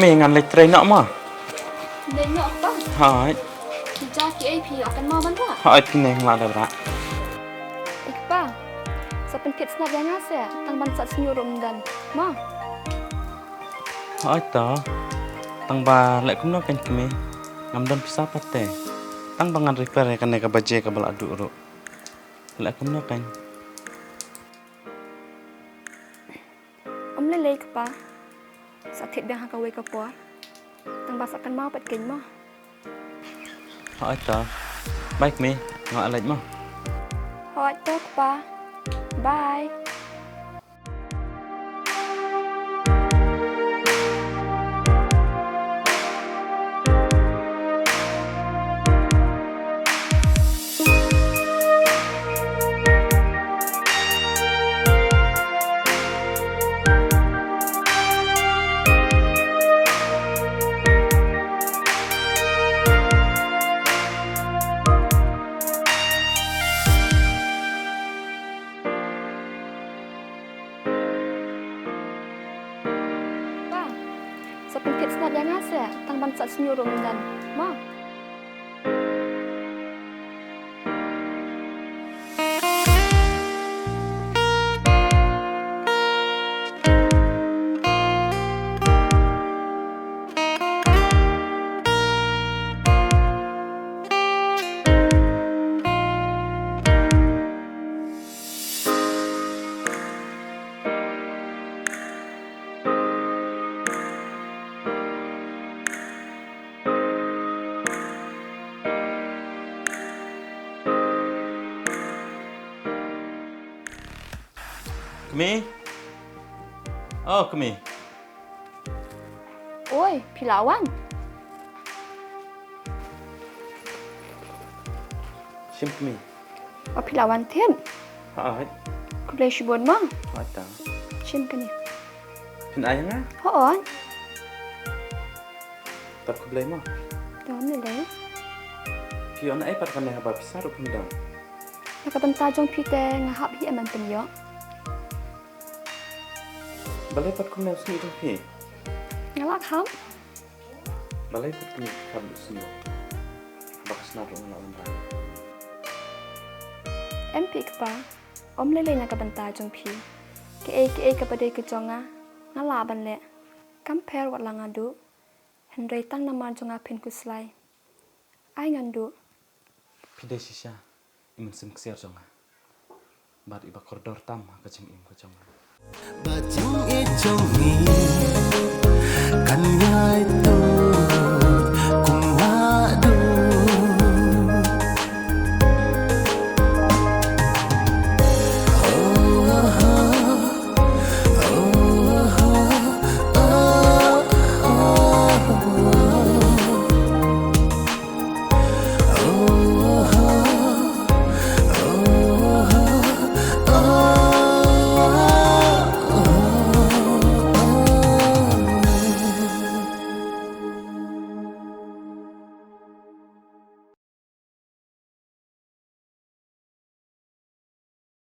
mi ngan lek trai nak mah. Nên nhọ bác. Hai. Thì cha chị ấy thì akan mau bantu. Hai pineng la da bra. Ikpa. Sa penkit snap yang ase tang bansat senyurum dan. Ma. Hai ta. Tang ba lek kum nak kan kami. Ngam don pisah pate. Tang bangan repair kan ka baje ka bal adu ro. Lek kum nak kan. Om lele ikpa. Sa thit bang hakawe ka po. Tang bas akan mau pat kin ma. Hai ta. Baik mi. Ngak lek mah. Hoi to ikpa. Bye. Sa penkit snap yang ase tang bansat senyurum dan. Ma. Kami. Oh, kami. Oi, Pilawan. Sim kami. Oh, Pilawan Tien. Hai. Ku boleh shibon ma. Hai ta. Shim kan ni. Pin ayang ah. Hoon. Tak ku blai mah. Dom lele. Pion ai pat kan ha ba pisah ro pindang. Nakabanta jong pite ngahap hi aman penyo. Balai pat ku na sini tu pi. Ngalak ham. Balai pat ku kam sini. Bakas na ro na. MP ikpa. Om lele nakabanta jong pi. Ke kepada kejonga. Ngalaban le. Compare wat langadu. Henry tang nama jonga pin kuslai. Ai ngandu. Pide sisa. Iman sim ksiar jonga. Bar iba koridor tam ka jing im ka jonga. Bajing ejong ni